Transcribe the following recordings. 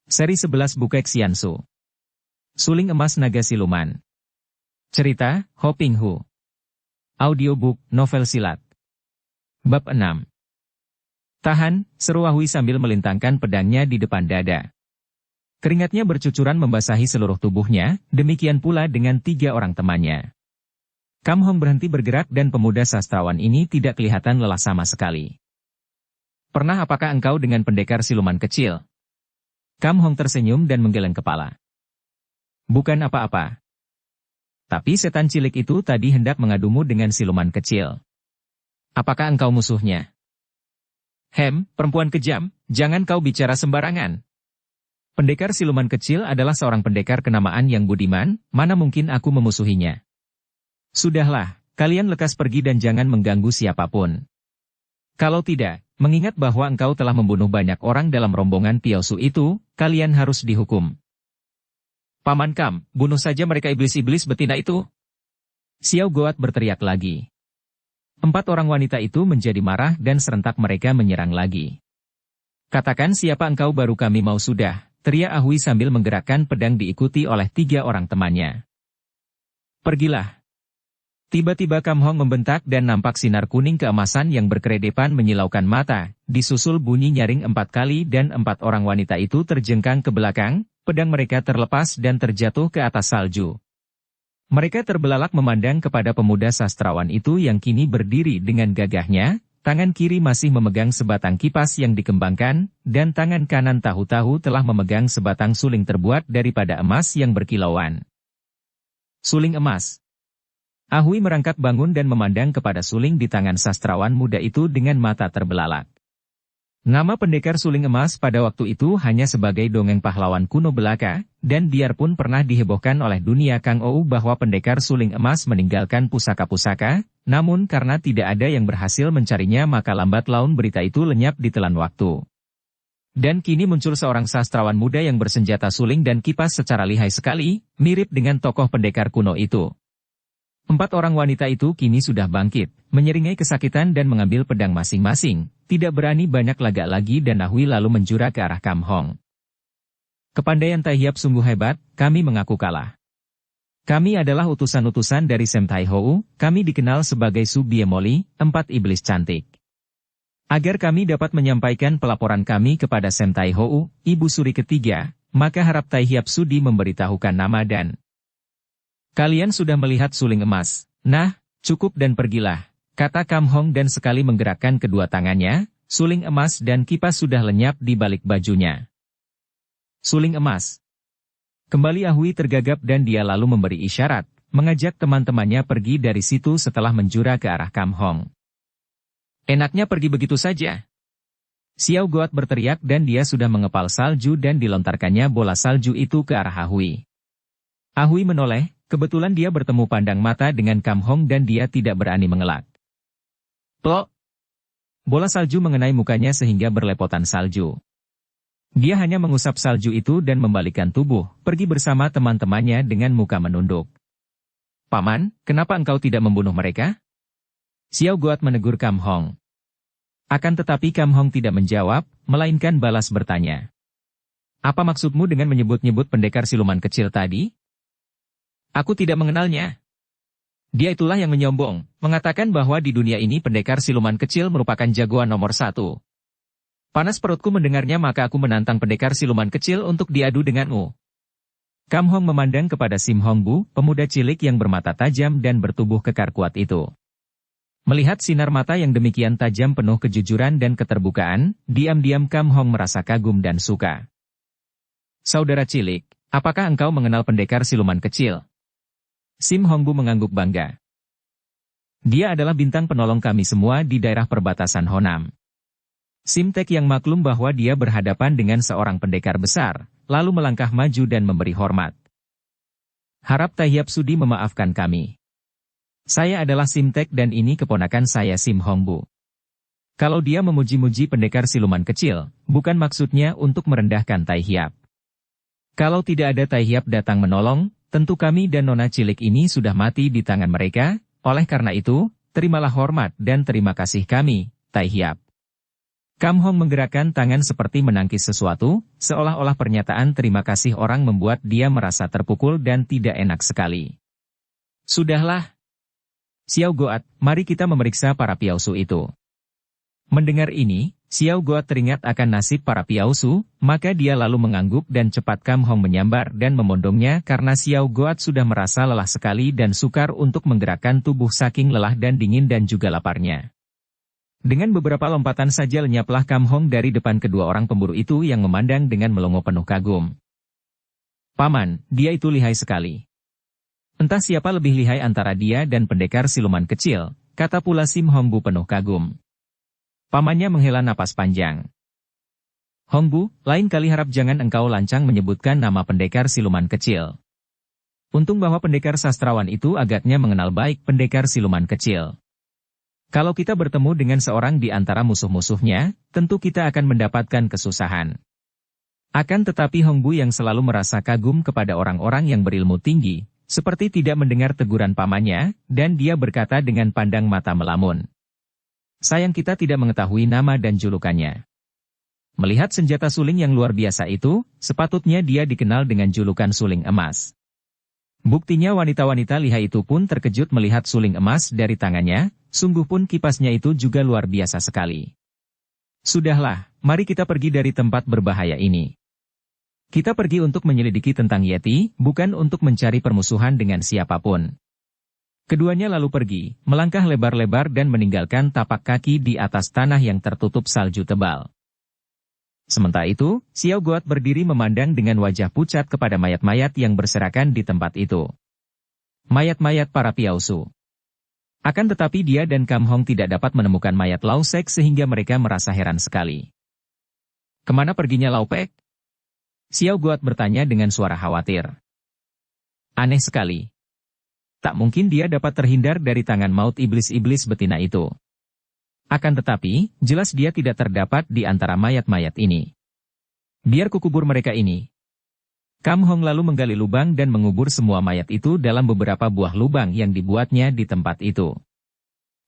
Seri 11 Bukek Xiansu. Suling Emas Naga Siluman. Cerita, Ho Ping Hu. Audiobook, novel silat. Bab 6. Tahan, seru Ahui sambil melintangkan pedangnya di depan dada. Keringatnya bercucuran membasahi seluruh tubuhnya, demikian pula dengan 3 orang temannya. Kam Hong berhenti bergerak dan pemuda sastrawan ini tidak kelihatan lelah sama sekali. Pernah apakah engkau dengan pendekar siluman kecil? Kam Hong tersenyum dan menggeleng kepala. Bukan apa-apa. Tapi setan cilik itu tadi hendak mengadumu dengan siluman kecil. Apakah engkau musuhnya? Perempuan kejam, jangan kau bicara sembarangan. Pendekar siluman kecil adalah seorang pendekar kenamaan yang budiman, mana mungkin aku memusuhinya. Sudahlah, kalian lekas pergi dan jangan mengganggu siapapun. Kalau tidak, mengingat bahwa engkau telah membunuh banyak orang dalam rombongan Piaosu itu, kalian harus dihukum. Paman Kam, bunuh saja mereka iblis-iblis betina itu. Xiao Goat berteriak lagi. 4 orang wanita itu menjadi marah dan serentak mereka menyerang lagi. Katakan siapa engkau baru kami mau sudah, teriak Ahui sambil menggerakkan pedang diikuti oleh 3 orang temannya. Pergilah. Tiba-tiba Kam Hong membentak dan nampak sinar kuning keemasan yang berkeredepan menyilaukan mata, disusul bunyi nyaring 4 kali dan 4 orang wanita itu terjengkang ke belakang, pedang mereka terlepas dan terjatuh ke atas salju. Mereka terbelalak memandang kepada pemuda sastrawan itu yang kini berdiri dengan gagahnya, tangan kiri masih memegang sebatang kipas yang dikembangkan, dan tangan kanan tahu-tahu telah memegang sebatang suling terbuat daripada emas yang berkilauan. Suling emas. Ahui merangkak bangun dan memandang kepada suling di tangan sastrawan muda itu dengan mata terbelalak. Nama pendekar suling emas pada waktu itu hanya sebagai dongeng pahlawan kuno belaka, dan biarpun pernah dihebohkan oleh dunia Kang Ou bahwa pendekar suling emas meninggalkan pusaka-pusaka, namun karena tidak ada yang berhasil mencarinya maka lambat laun berita itu lenyap ditelan waktu. Dan kini muncul seorang sastrawan muda yang bersenjata suling dan kipas secara lihai sekali, mirip dengan tokoh pendekar kuno itu. 4 orang wanita itu kini sudah bangkit, menyeringai kesakitan dan mengambil pedang masing-masing, tidak berani banyak lagak lagi dan Ahui lalu menjura ke arah Kam Hong. Kepandaian Tai Hiap sungguh hebat, kami mengaku kalah. Kami adalah utusan-utusan dari Sem Tai Hou, kami dikenal sebagai Su Biemoli, 4 iblis cantik. Agar kami dapat menyampaikan pelaporan kami kepada Sem Tai Hou, Ibu Suri ketiga, maka harap Tai Hiap Sudi memberitahukan nama dan... Kalian sudah melihat suling emas. Nah, cukup dan pergilah, kata Kam Hong dan sekali menggerakkan kedua tangannya, suling emas dan kipas sudah lenyap di balik bajunya. Suling emas. Kembali Ahui tergagap dan dia lalu memberi isyarat, mengajak teman-temannya pergi dari situ setelah menjura ke arah Kam Hong. Enaknya pergi begitu saja. Xiao Goat berteriak dan dia sudah mengepal salju dan dilontarkannya bola salju itu ke arah Ahui. Ahui menoleh. Kebetulan dia bertemu pandang mata dengan Kam Hong dan dia tidak berani mengelak. Plok! Bola salju mengenai mukanya sehingga berlepotan salju. Dia hanya mengusap salju itu dan membalikkan tubuh, pergi bersama teman-temannya dengan muka menunduk. Paman, kenapa engkau tidak membunuh mereka? Xiao Goat menegur Kam Hong. Akan tetapi Kam Hong tidak menjawab, melainkan balas bertanya. Apa maksudmu dengan menyebut-nyebut pendekar siluman kecil tadi? Aku tidak mengenalnya. Dia itulah yang menyombong, mengatakan bahwa di dunia ini pendekar siluman kecil merupakan jagoan nomor 1. Panas perutku mendengarnya maka aku menantang pendekar siluman kecil untuk diadu denganmu. Kam Hong memandang kepada Sim Hong Bu, pemuda cilik yang bermata tajam dan bertubuh kekar kuat itu. Melihat sinar mata yang demikian tajam penuh kejujuran dan keterbukaan, diam-diam Kam Hong merasa kagum dan suka. Saudara cilik, apakah engkau mengenal pendekar siluman kecil? Sim Hong Bu mengangguk bangga. Dia adalah bintang penolong kami semua di daerah perbatasan Honam. Sim Tek yang maklum bahwa dia berhadapan dengan seorang pendekar besar, lalu melangkah maju dan memberi hormat. Harap Tai Hiap Sudi memaafkan kami. Saya adalah Sim Tek dan ini keponakan saya Sim Hong Bu. Kalau dia memuji-muji pendekar siluman kecil, bukan maksudnya untuk merendahkan Tai Hiap. Kalau tidak ada Tai Hiap datang menolong, tentu kami dan nona cilik ini sudah mati di tangan mereka, oleh karena itu, terimalah hormat dan terima kasih kami, Tai Hiap. Kam Hong menggerakkan tangan seperti menangkis sesuatu, seolah-olah pernyataan terima kasih orang membuat dia merasa terpukul dan tidak enak sekali. Sudahlah. Xiao Goat, mari kita memeriksa para piausu itu. Mendengar ini, Xiao Goat teringat akan nasib para piausu, maka dia lalu mengangguk dan cepat Kam Hong menyambar dan memondongnya karena Xiao Goat sudah merasa lelah sekali dan sukar untuk menggerakkan tubuh saking lelah dan dingin dan juga laparnya. Dengan beberapa lompatan saja lenyaplah Kam Hong dari depan kedua orang pemburu itu yang memandang dengan melongo penuh kagum. Paman, dia itu lihai sekali. Entah siapa lebih lihai antara dia dan pendekar siluman kecil, kata pula Sim Hongbu penuh kagum. Pamannya menghela napas panjang. Hongbu, lain kali harap jangan engkau lancang menyebutkan nama pendekar siluman kecil. Untung bahwa pendekar sastrawan itu agaknya mengenal baik pendekar siluman kecil. Kalau kita bertemu dengan seorang di antara musuh-musuhnya, tentu kita akan mendapatkan kesusahan. Akan tetapi Hongbu yang selalu merasa kagum kepada orang-orang yang berilmu tinggi, seperti tidak mendengar teguran pamannya, dan dia berkata dengan pandang mata melamun. Sayang kita tidak mengetahui nama dan julukannya. Melihat senjata suling yang luar biasa itu, sepatutnya dia dikenal dengan julukan suling emas. Buktinya wanita-wanita lihai itu pun terkejut melihat suling emas dari tangannya, sungguh pun kipasnya itu juga luar biasa sekali. Sudahlah, mari kita pergi dari tempat berbahaya ini. Kita pergi untuk menyelidiki tentang Yeti, bukan untuk mencari permusuhan dengan siapapun. Keduanya lalu pergi, melangkah lebar-lebar dan meninggalkan tapak kaki di atas tanah yang tertutup salju tebal. Sementara itu, Xiao Goat berdiri memandang dengan wajah pucat kepada mayat-mayat yang berserakan di tempat itu. Mayat-mayat para piausu. Akan tetapi dia dan Kam Hong tidak dapat menemukan mayat Lau Sek sehingga mereka merasa heran sekali. Kemana perginya Lau Pek? Xiao Goat bertanya dengan suara khawatir. Aneh sekali. Tak mungkin dia dapat terhindar dari tangan maut iblis-iblis betina itu. Akan tetapi, jelas dia tidak terdapat di antara mayat-mayat ini. Biar kukubur mereka ini. Kam Hong lalu menggali lubang dan mengubur semua mayat itu dalam beberapa buah lubang yang dibuatnya di tempat itu.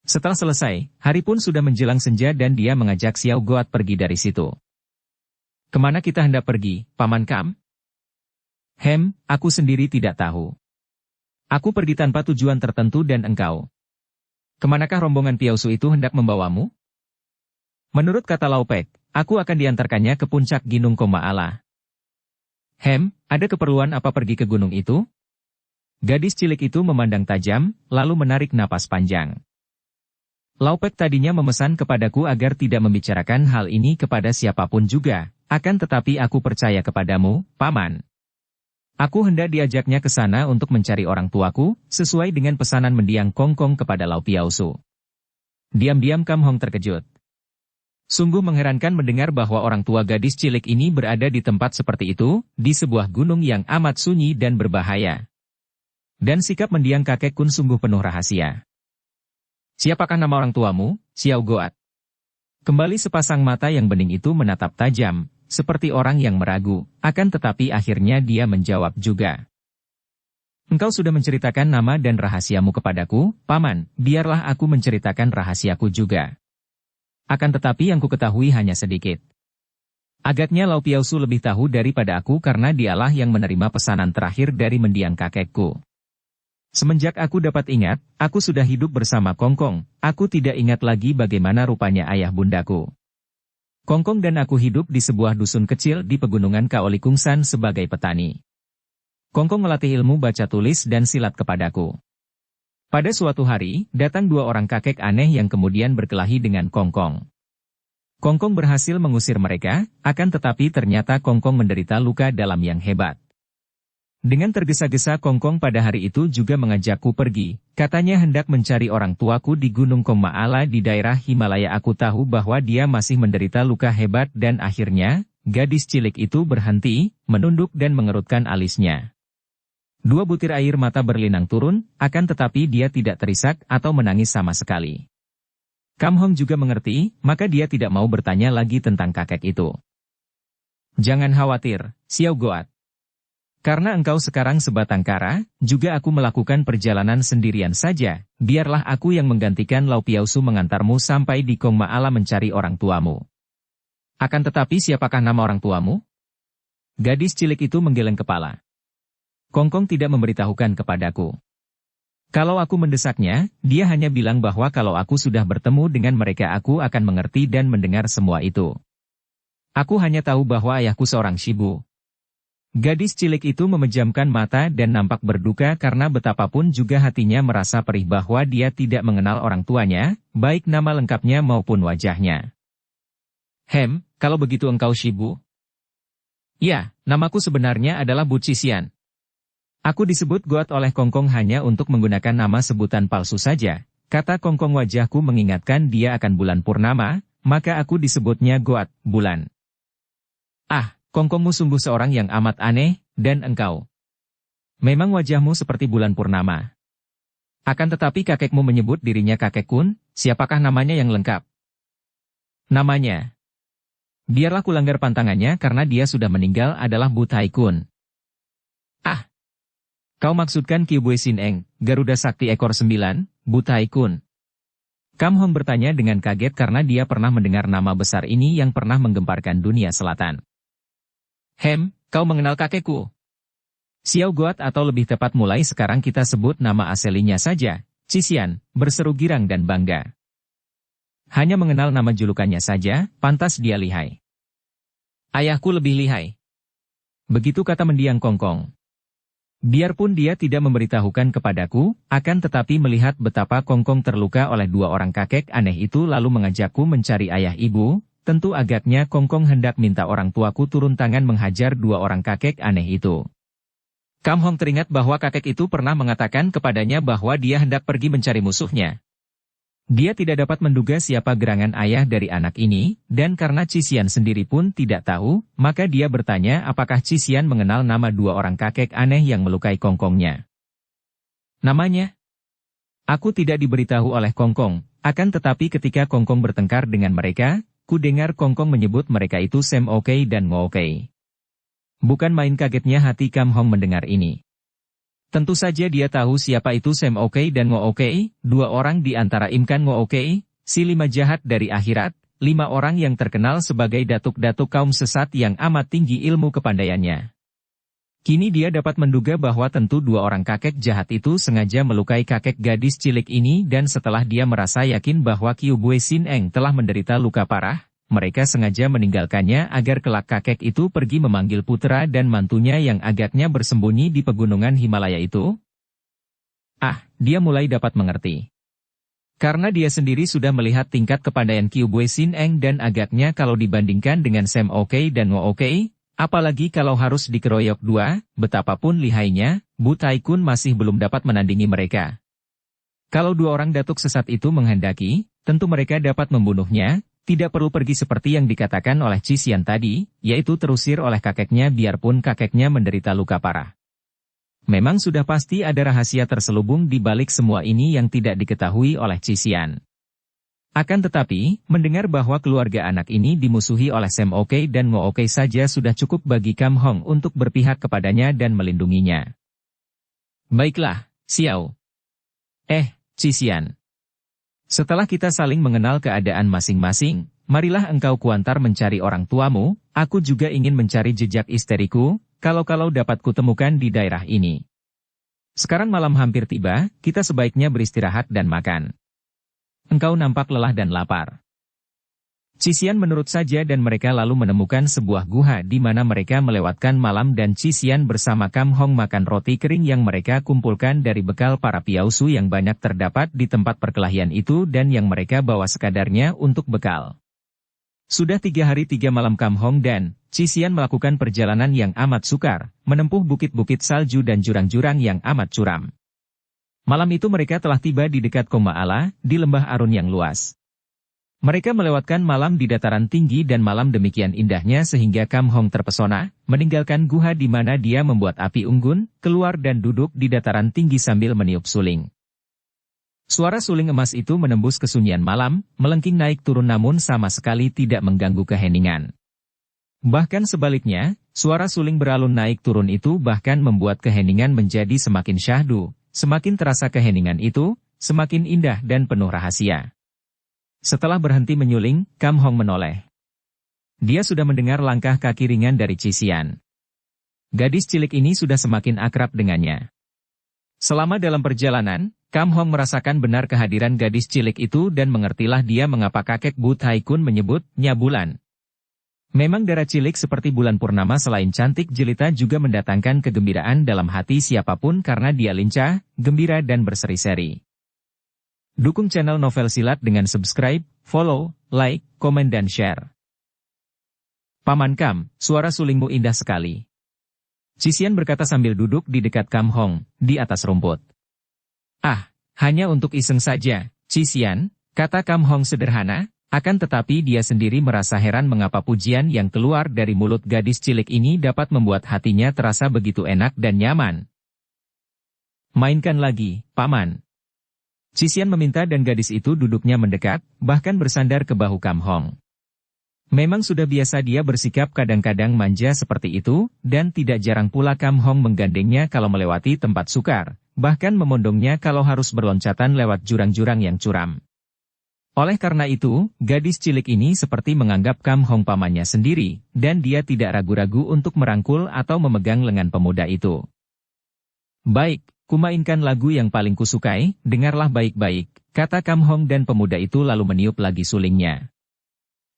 Setelah selesai, hari pun sudah menjelang senja dan dia mengajak Xiao Goat pergi dari situ. Kemana kita hendak pergi, Paman Kam? Aku sendiri tidak tahu. Aku pergi tanpa tujuan tertentu dan engkau. Kemanakah rombongan piausu itu hendak membawamu? Menurut kata Lau Pek, aku akan diantarkannya ke puncak Gunung Komaala. Ada keperluan apa pergi ke gunung itu? Gadis cilik itu memandang tajam, lalu menarik napas panjang. Lau Pek tadinya memesan kepadaku agar tidak membicarakan hal ini kepada siapapun juga, akan tetapi aku percaya kepadamu, Paman. Aku hendak diajaknya ke sana untuk mencari orang tuaku, sesuai dengan pesanan mendiang Kongkong kepada Lau Piausu. Diam-diam Kam Hong terkejut. Sungguh mengherankan mendengar bahwa orang tua gadis cilik ini berada di tempat seperti itu, di sebuah gunung yang amat sunyi dan berbahaya. Dan sikap mendiang kakek Kun sungguh penuh rahasia. Siapakah nama orang tuamu, Xiao Goat? Kembali sepasang mata yang bening itu menatap tajam, seperti orang yang meragu, akan tetapi akhirnya dia menjawab juga. Engkau sudah menceritakan nama dan rahasiamu kepadaku, Paman, biarlah aku menceritakan rahasiaku juga. Akan tetapi yang ku ketahui hanya sedikit. Agaknya Lau Piausu lebih tahu daripada aku karena dialah yang menerima pesanan terakhir dari mendiang kakekku. Semenjak aku dapat ingat, aku sudah hidup bersama Kongkong, aku tidak ingat lagi bagaimana rupanya ayah bundaku. Kongkong dan aku hidup di sebuah dusun kecil di pegunungan Kaolikungsan sebagai petani. Kongkong melatih ilmu baca tulis dan silat kepadaku. Pada suatu hari, datang dua orang kakek aneh yang kemudian berkelahi dengan Kongkong. Kongkong berhasil mengusir mereka, akan tetapi ternyata Kongkong menderita luka dalam yang hebat. Dengan tergesa-gesa Kongkong pada hari itu juga mengajakku pergi, katanya hendak mencari orang tuaku di Gunung Komaala di daerah Himalaya. Aku tahu bahwa dia masih menderita luka hebat dan akhirnya, gadis cilik itu berhenti, menunduk dan mengerutkan alisnya. Dua butir air mata berlinang turun, akan tetapi dia tidak terisak atau menangis sama sekali. Kam Hong juga mengerti, maka dia tidak mau bertanya lagi tentang kakek itu. Jangan khawatir, Xiao Goat. Karena engkau sekarang sebatang kara, juga aku melakukan perjalanan sendirian saja, biarlah aku yang menggantikan Lau Piausu mengantarmu sampai di Kongmaala mencari orang tuamu. Akan tetapi siapakah nama orang tuamu? Gadis cilik itu menggeleng kepala. Kongkong tidak memberitahukan kepadaku. Kalau aku mendesaknya, dia hanya bilang bahwa kalau aku sudah bertemu dengan mereka aku akan mengerti dan mendengar semua itu. Aku hanya tahu bahwa ayahku seorang Shibu. Gadis cilik itu memejamkan mata dan nampak berduka karena betapapun juga hatinya merasa perih bahwa dia tidak mengenal orang tuanya, baik nama lengkapnya maupun wajahnya. Kalau begitu engkau Shibu? Ya, namaku sebenarnya adalah Bu Cisian. Aku disebut Goat oleh Kongkong hanya untuk menggunakan nama sebutan palsu saja, kata Kongkong. Wajahku mengingatkan dia akan bulan purnama, maka aku disebutnya Goat, bulan. Kongkongmu sungguh seorang yang amat aneh, dan engkau. Memang wajahmu seperti bulan purnama. Akan tetapi kakekmu menyebut dirinya kakek Kun, siapakah namanya yang lengkap? Namanya. Biarlah kulanggar pantangannya karena dia sudah meninggal adalah Bu Tai Kun. Kau maksudkan Kyubue Sin Eng, Garuda Sakti ekor 9, Bu Tai Kun. Kam Hong bertanya dengan kaget karena dia pernah mendengar nama besar ini yang pernah menggemparkan dunia selatan. Kau mengenal kakekku? Xiao Goat atau lebih tepat mulai sekarang kita sebut nama aslinya saja, Cisian, berseru girang dan bangga. Hanya mengenal nama julukannya saja, pantas dia lihai. Ayahku lebih lihai. Begitu kata mendiang Kongkong. Biarpun dia tidak memberitahukan kepadaku, akan tetapi melihat betapa Kongkong terluka oleh dua orang kakek aneh itu lalu mengajakku mencari ayah ibu, tentu agaknya Kongkong hendak minta orang tuaku turun tangan menghajar dua orang kakek aneh itu. Kam Hong teringat bahwa kakek itu pernah mengatakan kepadanya bahwa dia hendak pergi mencari musuhnya. Dia tidak dapat menduga siapa gerangan ayah dari anak ini, dan karena Cisian sendiri pun tidak tahu, maka dia bertanya apakah Cisian mengenal nama dua orang kakek aneh yang melukai Kongkongnya. Namanya? Aku tidak diberitahu oleh Kongkong, akan tetapi ketika Kongkong bertengkar dengan mereka, ku dengar Kongkong menyebut mereka itu Sam Okai dan Ngo Okai. Bukan main kagetnya hati Kam Hong mendengar ini. Tentu saja dia tahu siapa itu Sam Okai dan Ngo Okai, dua orang di antara Imkan Ngo Okai, si lima jahat dari akhirat, lima orang yang terkenal sebagai datuk-datuk kaum sesat yang amat tinggi ilmu kepandaiannya. Kini dia dapat menduga bahwa tentu dua orang kakek jahat itu sengaja melukai kakek gadis cilik ini dan setelah dia merasa yakin bahwa Kyubue Sin Eng telah menderita luka parah, mereka sengaja meninggalkannya agar kelak kakek itu pergi memanggil putra dan mantunya yang agaknya bersembunyi di pegunungan Himalaya itu. Dia mulai dapat mengerti. Karena dia sendiri sudah melihat tingkat kepandaian Kyubue Sin Eng dan agaknya kalau dibandingkan dengan Sam Okai dan Ngo Okai, apalagi kalau harus dikeroyok dua, betapapun lihainya, Bu Tai Kun masih belum dapat menandingi mereka. Kalau dua orang datuk sesat itu menghendaki, tentu mereka dapat membunuhnya, tidak perlu pergi seperti yang dikatakan oleh Cisian tadi, yaitu terusir oleh kakeknya biarpun kakeknya menderita luka parah. Memang sudah pasti ada rahasia terselubung di balik semua ini yang tidak diketahui oleh Cisian. Akan tetapi, mendengar bahwa keluarga anak ini dimusuhi oleh Sam Okai dan Ngo Okai saja sudah cukup bagi Kam Hong untuk berpihak kepadanya dan melindunginya. Baiklah, Xiao. Cisian. Setelah kita saling mengenal keadaan masing-masing, marilah engkau kuantar mencari orang tuamu, aku juga ingin mencari jejak isteriku, kalau-kalau dapat kutemukan di daerah ini. Sekarang malam hampir tiba, kita sebaiknya beristirahat dan makan. Engkau nampak lelah dan lapar. Cisian menurut saja dan mereka lalu menemukan sebuah guha di mana mereka melewatkan malam dan Cisian bersama Kam Hong makan roti kering yang mereka kumpulkan dari bekal para piausu yang banyak terdapat di tempat perkelahian itu dan yang mereka bawa sekadarnya untuk bekal. Sudah 3 hari 3 malam Kam Hong dan Cisian melakukan perjalanan yang amat sukar, menempuh bukit-bukit salju dan jurang-jurang yang amat curam. Malam itu mereka telah tiba di dekat Komaala, di lembah Arun yang luas. Mereka melewatkan malam di dataran tinggi dan malam demikian indahnya sehingga Kam Hong terpesona, meninggalkan guha di mana dia membuat api unggun, keluar dan duduk di dataran tinggi sambil meniup suling. Suara suling emas itu menembus kesunyian malam, melengking naik turun namun sama sekali tidak mengganggu keheningan. Bahkan sebaliknya, suara suling beralun naik turun itu bahkan membuat keheningan menjadi semakin syahdu, semakin terasa keheningan itu, semakin indah dan penuh rahasia. Setelah berhenti menyuling, Kam Hong menoleh. Dia sudah mendengar langkah kaki ringan dari Cisian. Gadis cilik ini sudah semakin akrab dengannya. Selama dalam perjalanan, Kam Hong merasakan benar kehadiran gadis cilik itu dan mengertilah dia mengapa kakek Bu Tai Kun menyebutnya bulan. Memang darah cilik seperti bulan purnama selain cantik jelita juga mendatangkan kegembiraan dalam hati siapapun karena dia lincah, gembira dan berseri-seri. Dukung channel Novel Silat dengan subscribe, follow, like, komen dan share. Paman Kam, suara sulingmu indah sekali. Cisian berkata sambil duduk di dekat Kam Hong, di atas rumput. Ah, hanya untuk iseng saja, Cisian, kata Kam Hong sederhana. Akan tetapi dia sendiri merasa heran mengapa pujian yang keluar dari mulut gadis cilik ini dapat membuat hatinya terasa begitu enak dan nyaman. Mainkan lagi, Paman. Cisian meminta dan gadis itu duduknya mendekat, bahkan bersandar ke bahu Kam Hong. Memang sudah biasa dia bersikap kadang-kadang manja seperti itu, dan tidak jarang pula Kam Hong menggandengnya kalau melewati tempat sukar, bahkan memondongnya kalau harus berloncatan lewat jurang-jurang yang curam. Oleh karena itu, gadis cilik ini seperti menganggap Kam Hong pamannya sendiri, dan dia tidak ragu-ragu untuk merangkul atau memegang lengan pemuda itu. Baik, kumainkan lagu yang paling kusukai, dengarlah baik-baik, kata Kam Hong dan pemuda itu lalu meniup lagi sulingnya.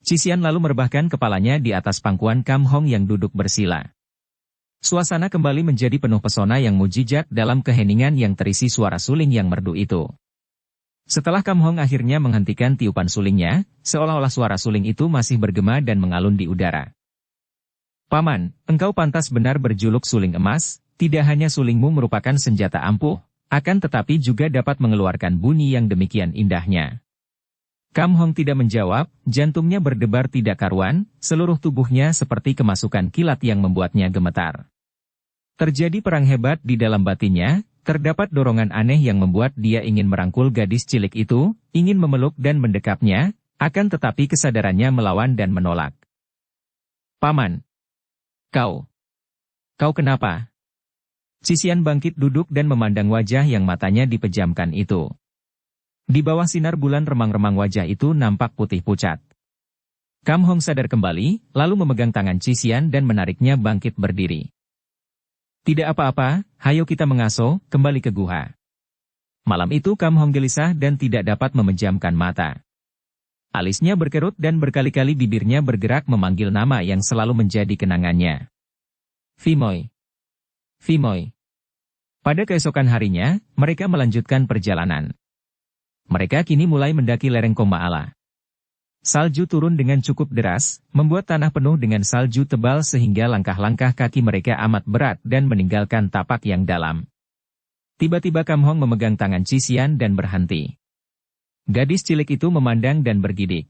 Cisian lalu merebahkan kepalanya di atas pangkuan Kam Hong yang duduk bersila. Suasana kembali menjadi penuh pesona yang mujizat dalam keheningan yang terisi suara suling yang merdu itu. Setelah Kam Hong akhirnya menghentikan tiupan sulingnya, seolah-olah suara suling itu masih bergema dan mengalun di udara. Paman, engkau pantas benar berjuluk suling emas, tidak hanya sulingmu merupakan senjata ampuh, akan tetapi juga dapat mengeluarkan bunyi yang demikian indahnya. Kam Hong tidak menjawab, jantungnya berdebar tidak karuan, seluruh tubuhnya seperti kemasukan kilat yang membuatnya gemetar. Terjadi perang hebat di dalam batinnya. Terdapat dorongan aneh yang membuat dia ingin merangkul gadis cilik itu, ingin memeluk dan mendekapnya, akan tetapi kesadarannya melawan dan menolak. Paman. Kau kenapa? Cisian bangkit duduk dan memandang wajah yang matanya dipejamkan itu. Di bawah sinar bulan remang-remang wajah itu nampak putih pucat. Kam Hong sadar kembali, lalu memegang tangan Cisian dan menariknya bangkit berdiri. Tidak apa-apa, hayo kita mengaso, kembali ke guha. Malam itu Kam Hong gelisah dan tidak dapat memejamkan mata. Alisnya berkerut dan berkali-kali bibirnya bergerak memanggil nama yang selalu menjadi kenangannya. Vimoy. Vimoy. Pada keesokan harinya, mereka melanjutkan perjalanan. Mereka kini mulai mendaki lereng Komaala. Salju turun dengan cukup deras, membuat tanah penuh dengan salju tebal sehingga langkah-langkah kaki mereka amat berat dan meninggalkan tapak yang dalam. Tiba-tiba Kam Hong memegang tangan Cisian dan berhenti. Gadis cilik itu memandang dan bergidik.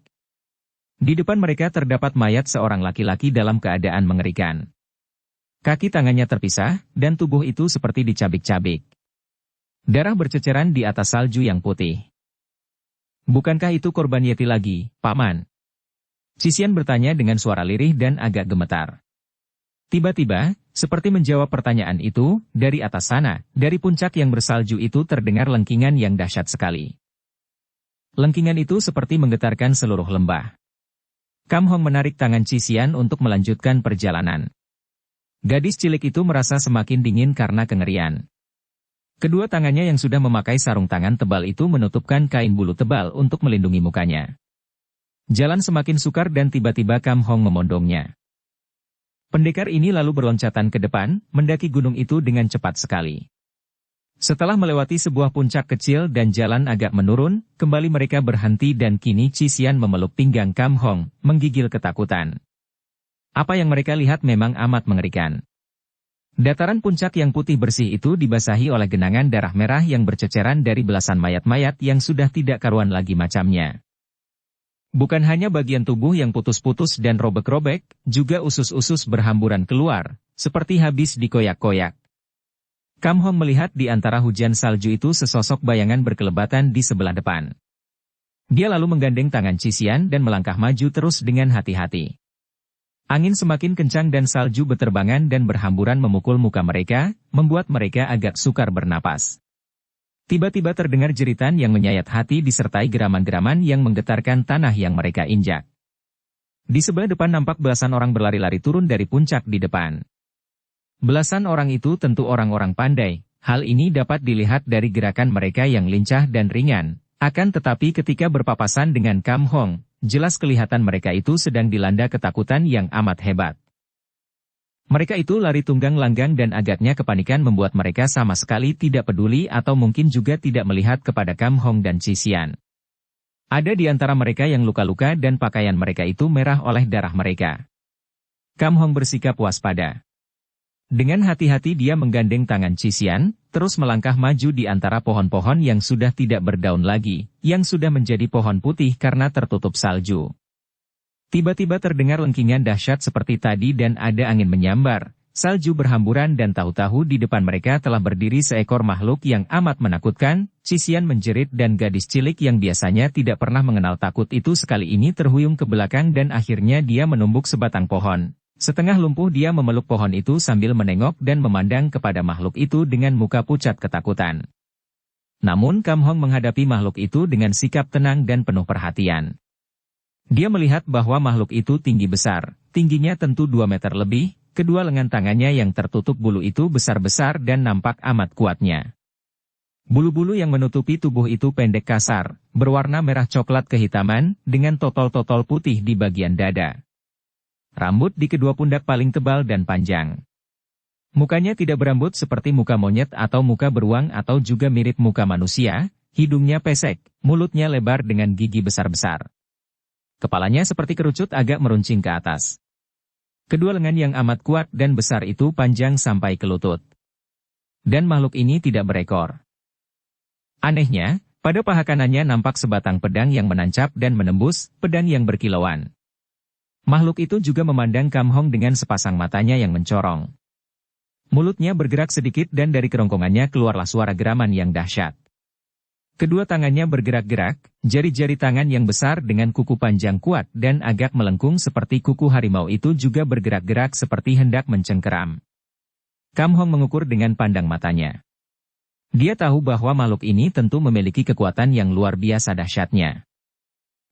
Di depan mereka terdapat mayat seorang laki-laki dalam keadaan mengerikan. Kaki tangannya terpisah, dan tubuh itu seperti dicabik-cabik. Darah berceceran di atas salju yang putih. Bukankah itu korban Yeti lagi, Paman? Cisian bertanya dengan suara lirih dan agak gemetar. Tiba-tiba, seperti menjawab pertanyaan itu, dari atas sana, dari puncak yang bersalju itu terdengar lengkingan yang dahsyat sekali. Lengkingan itu seperti menggetarkan seluruh lembah. Kam Hong menarik tangan Cisian untuk melanjutkan perjalanan. Gadis cilik itu merasa semakin dingin karena kengerian. Kedua tangannya yang sudah memakai sarung tangan tebal itu menutupkan kain bulu tebal untuk melindungi mukanya. Jalan semakin sukar dan tiba-tiba Kam Hong memondongnya. Pendekar ini lalu berloncatan ke depan, mendaki gunung itu dengan cepat sekali. Setelah melewati sebuah puncak kecil dan jalan agak menurun, kembali mereka berhenti dan kini Cisian memeluk pinggang Kam Hong, menggigil ketakutan. Apa yang mereka lihat memang amat mengerikan. Dataran puncak yang putih bersih itu dibasahi oleh genangan darah merah yang berceceran dari belasan mayat-mayat yang sudah tidak karuan lagi macamnya. Bukan hanya bagian tubuh yang putus-putus dan robek-robek, juga usus-usus berhamburan keluar, seperti habis dikoyak-koyak. Kam Hong melihat di antara hujan salju itu sesosok bayangan berkelebatan di sebelah depan. Dia lalu menggandeng tangan Cisian dan melangkah maju terus dengan hati-hati. Angin semakin kencang dan salju beterbangan dan berhamburan memukul muka mereka, membuat mereka agak sukar bernapas. Tiba-tiba terdengar jeritan yang menyayat hati disertai geraman-geraman yang menggetarkan tanah yang mereka injak. Di sebelah depan nampak belasan orang berlari-lari turun dari puncak di depan. Belasan orang itu tentu orang-orang pandai. Hal ini dapat dilihat dari gerakan mereka yang lincah dan ringan. Akan tetapi ketika berpapasan dengan Kam Hong, jelas kelihatan mereka itu sedang dilanda ketakutan yang amat hebat. Mereka itu lari tunggang langgang dan agaknya kepanikan membuat mereka sama sekali tidak peduli atau mungkin juga tidak melihat kepada Kam Hong dan Cician. Ada di antara mereka yang luka-luka dan pakaian mereka itu merah oleh darah mereka. Kam Hong bersikap waspada. Dengan hati-hati dia menggandeng tangan Cician, terus melangkah maju di antara pohon-pohon yang sudah tidak berdaun lagi, yang sudah menjadi pohon putih karena tertutup salju. Tiba-tiba terdengar lengkingan dahsyat seperti tadi dan ada angin menyambar, salju berhamburan dan tahu-tahu di depan mereka telah berdiri seekor makhluk yang amat menakutkan. Cician menjerit dan gadis cilik yang biasanya tidak pernah mengenal takut itu sekali ini terhuyung ke belakang dan akhirnya dia menumbuk sebatang pohon. Setengah lumpuh dia memeluk pohon itu sambil menengok dan memandang kepada makhluk itu dengan muka pucat ketakutan. Namun Kam Hong menghadapi makhluk itu dengan sikap tenang dan penuh perhatian. Dia melihat bahwa makhluk itu tinggi besar, tingginya tentu 2 meter lebih, kedua lengan tangannya yang tertutup bulu itu besar-besar dan nampak amat kuatnya. Bulu-bulu yang menutupi tubuh itu pendek kasar, berwarna merah coklat kehitaman, dengan totol-totol putih di bagian dada. Rambut di kedua pundak paling tebal dan panjang. Mukanya tidak berambut seperti muka monyet atau muka beruang atau juga mirip muka manusia, hidungnya pesek, mulutnya lebar dengan gigi besar-besar. Kepalanya seperti kerucut agak meruncing ke atas. Kedua lengan yang amat kuat dan besar itu panjang sampai ke lutut. Dan makhluk ini tidak berekor. Anehnya, pada paha kanannya nampak sebatang pedang yang menancap dan menembus, pedang yang berkilauan. Makhluk itu juga memandang Kam Hong dengan sepasang matanya yang mencorong. Mulutnya bergerak sedikit dan dari kerongkongannya keluarlah suara geraman yang dahsyat. Kedua tangannya bergerak-gerak, jari-jari tangan yang besar dengan kuku panjang kuat dan agak melengkung seperti kuku harimau itu juga bergerak-gerak seperti hendak mencengkeram. Kam Hong mengukur dengan pandang matanya. Dia tahu bahwa makhluk ini tentu memiliki kekuatan yang luar biasa dahsyatnya.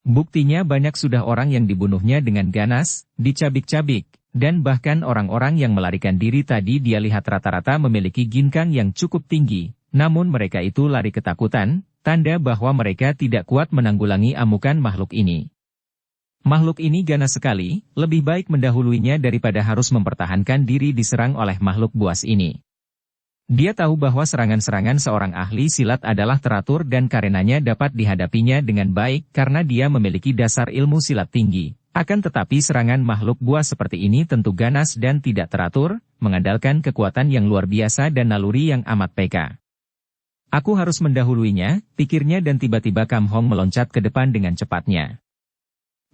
Buktinya banyak sudah orang yang dibunuhnya dengan ganas, dicabik-cabik, dan bahkan orang-orang yang melarikan diri tadi dia lihat rata-rata memiliki ginkang yang cukup tinggi, namun mereka itu lari ketakutan, tanda bahwa mereka tidak kuat menanggulangi amukan makhluk ini. Makhluk ini ganas sekali, lebih baik mendahuluinya daripada harus mempertahankan diri diserang oleh makhluk buas ini. Dia tahu bahwa serangan-serangan seorang ahli silat adalah teratur dan karenanya dapat dihadapinya dengan baik karena dia memiliki dasar ilmu silat tinggi. Akan tetapi serangan makhluk buas seperti ini tentu ganas dan tidak teratur, mengandalkan kekuatan yang luar biasa dan naluri yang amat peka. Aku harus mendahuluinya, pikirnya dan tiba-tiba Kam Hong meloncat ke depan dengan cepatnya.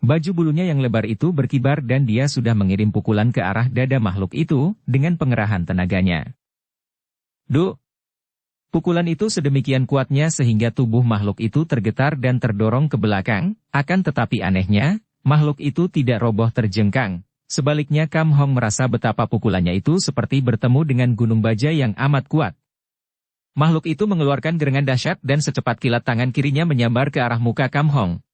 Baju bulunya yang lebar itu berkibar dan dia sudah mengirim pukulan ke arah dada makhluk itu dengan pengerahan tenaganya. Duh! Pukulan itu sedemikian kuatnya sehingga tubuh makhluk itu tergetar dan terdorong ke belakang, akan tetapi anehnya, makhluk itu tidak roboh terjengkang. Sebaliknya Kam Hong merasa betapa pukulannya itu seperti bertemu dengan gunung baja yang amat kuat. Makhluk itu mengeluarkan gerengan dahsyat dan secepat kilat tangan kirinya menyambar ke arah muka Kam Hong.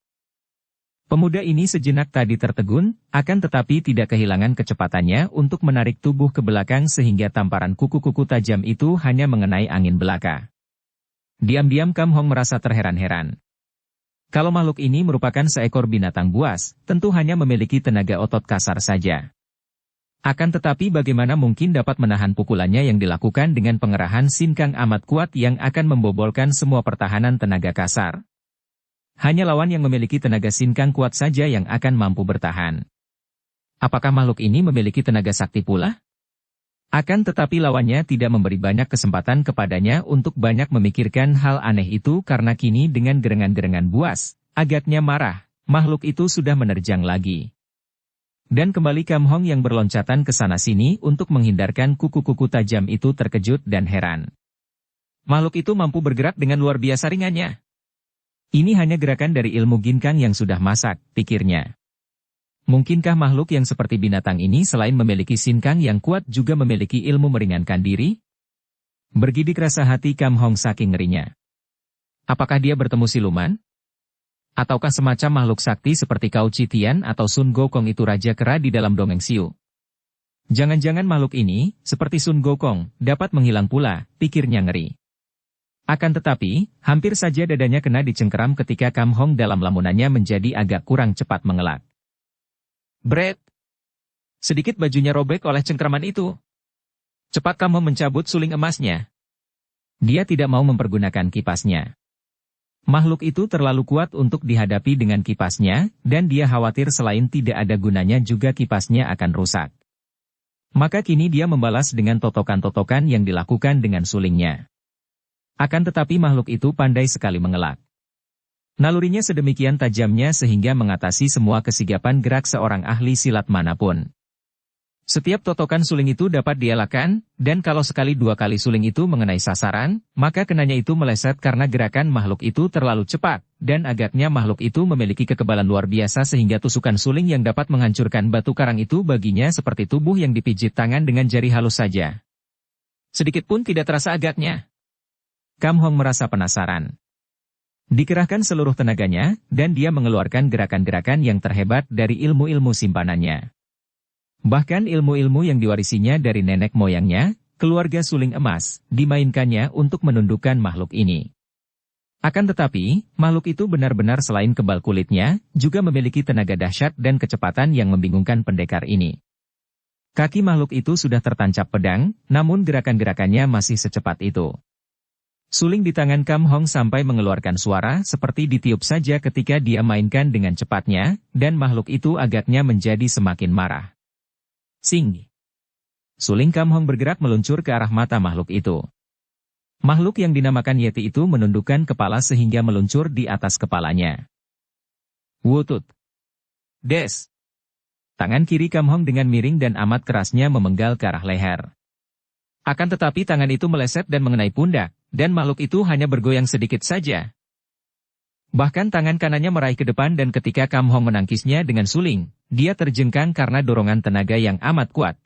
Pemuda ini sejenak tadi tertegun, akan tetapi tidak kehilangan kecepatannya untuk menarik tubuh ke belakang sehingga tamparan kuku-kuku tajam itu hanya mengenai angin belaka. Diam-diam Kam Hong merasa terheran-heran. Kalau makhluk ini merupakan seekor binatang buas, tentu hanya memiliki tenaga otot kasar saja. Akan tetapi bagaimana mungkin dapat menahan pukulannya yang dilakukan dengan pengerahan sinkang amat kuat yang akan membobolkan semua pertahanan tenaga kasar? Hanya lawan yang memiliki tenaga sinkang kuat saja yang akan mampu bertahan. Apakah makhluk ini memiliki tenaga sakti pula? Akan tetapi lawannya tidak memberi banyak kesempatan kepadanya untuk banyak memikirkan hal aneh itu karena kini dengan gerengan-gerengan buas, agaknya marah, makhluk itu sudah menerjang lagi. Dan kembali Kam Hong yang berloncatan ke sana-sini untuk menghindarkan kuku-kuku tajam itu terkejut dan heran. Makhluk itu mampu bergerak dengan luar biasa ringannya. Ini hanya gerakan dari ilmu ginkang yang sudah masak, pikirnya. Mungkinkah makhluk yang seperti binatang ini selain memiliki sinkang yang kuat juga memiliki ilmu meringankan diri? Bergidik rasa hati Kam Hong saking ngerinya. Apakah dia bertemu siluman? Ataukah semacam makhluk sakti seperti Cao Tian atau Sun Gokong itu raja kera di dalam dongeng Xiu? Jangan-jangan makhluk ini, seperti Sun Gokong, dapat menghilang pula, pikirnya ngeri. Akan tetapi, hampir saja dadanya kena dicengkeram ketika Kam Hong dalam lamunannya menjadi agak kurang cepat mengelak. Bret! Sedikit bajunya robek oleh cengkeraman itu. Cepat Kam Hong mencabut suling emasnya. Dia tidak mau mempergunakan kipasnya. Makhluk itu terlalu kuat untuk dihadapi dengan kipasnya, dan dia khawatir selain tidak ada gunanya juga kipasnya akan rusak. Maka kini dia membalas dengan totokan-totokan yang dilakukan dengan sulingnya. Akan tetapi makhluk itu pandai sekali mengelak. Nalurinya sedemikian tajamnya sehingga mengatasi semua kesigapan gerak seorang ahli silat manapun. Setiap totokan suling itu dapat dielakkan, dan kalau sekali dua kali suling itu mengenai sasaran, maka kenanya itu meleset karena gerakan makhluk itu terlalu cepat, dan agaknya makhluk itu memiliki kekebalan luar biasa sehingga tusukan suling yang dapat menghancurkan batu karang itu baginya seperti tubuh yang dipijit tangan dengan jari halus saja. Sedikit pun tidak terasa agaknya. Kam Hong merasa penasaran. Dikerahkan seluruh tenaganya, dan dia mengeluarkan gerakan-gerakan yang terhebat dari ilmu-ilmu simpanannya. Bahkan ilmu-ilmu yang diwarisinya dari nenek moyangnya, keluarga suling emas, dimainkannya untuk menundukkan makhluk ini. Akan tetapi, makhluk itu benar-benar selain kebal kulitnya, juga memiliki tenaga dahsyat dan kecepatan yang membingungkan pendekar ini. Kaki makhluk itu sudah tertancap pedang, namun gerakan-gerakannya masih secepat itu. Suling di tangan Kam Hong sampai mengeluarkan suara seperti ditiup saja ketika dia mainkan dengan cepatnya, dan makhluk itu agaknya menjadi semakin marah. Sing! Suling Kam Hong bergerak meluncur ke arah mata makhluk itu. Makhluk yang dinamakan Yeti itu menundukkan kepala sehingga meluncur di atas kepalanya. Wutut! Des! Tangan kiri Kam Hong dengan miring dan amat kerasnya memenggal ke arah leher. Akan tetapi tangan itu meleset dan mengenai pundak, dan makhluk itu hanya bergoyang sedikit saja. Bahkan tangan kanannya meraih ke depan dan ketika Kam Hong menangkisnya dengan suling, dia terjengkang karena dorongan tenaga yang amat kuat.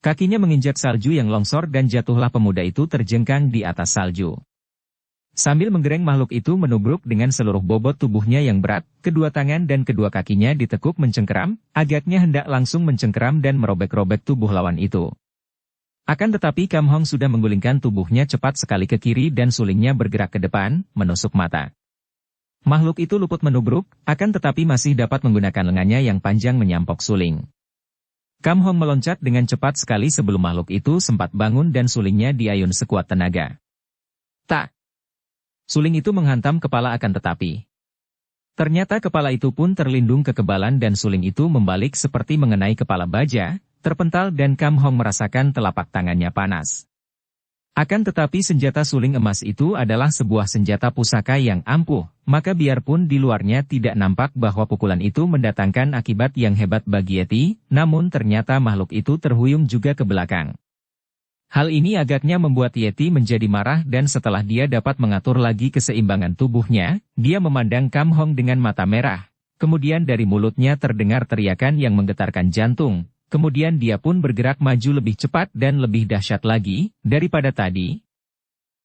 Kakinya menginjak salju yang longsor dan jatuhlah pemuda itu terjengkang di atas salju. Sambil menggereng makhluk itu menubruk dengan seluruh bobot tubuhnya yang berat, kedua tangan dan kedua kakinya ditekuk mencengkeram, agaknya hendak langsung mencengkeram dan merobek-robek tubuh lawan itu. Akan tetapi Kam Hong sudah menggulingkan tubuhnya cepat sekali ke kiri dan sulingnya bergerak ke depan, menusuk mata. Makhluk itu luput menubruk, akan tetapi masih dapat menggunakan lengannya yang panjang menyampok suling. Kam Hong meloncat dengan cepat sekali sebelum makhluk itu sempat bangun dan sulingnya diayun sekuat tenaga. Tak! Suling itu menghantam kepala akan tetapi. Ternyata kepala itu pun terlindung kekebalan dan suling itu membalik seperti mengenai kepala baja, terpental dan Kam Hong merasakan telapak tangannya panas. Akan tetapi senjata suling emas itu adalah sebuah senjata pusaka yang ampuh, maka biarpun di luarnya tidak nampak bahwa pukulan itu mendatangkan akibat yang hebat bagi Yeti, namun ternyata makhluk itu terhuyung juga ke belakang. Hal ini agaknya membuat Yeti menjadi marah dan setelah dia dapat mengatur lagi keseimbangan tubuhnya, dia memandang Kam Hong dengan mata merah. Kemudian dari mulutnya terdengar teriakan yang menggetarkan jantung. Kemudian dia pun bergerak maju lebih cepat dan lebih dahsyat lagi daripada tadi.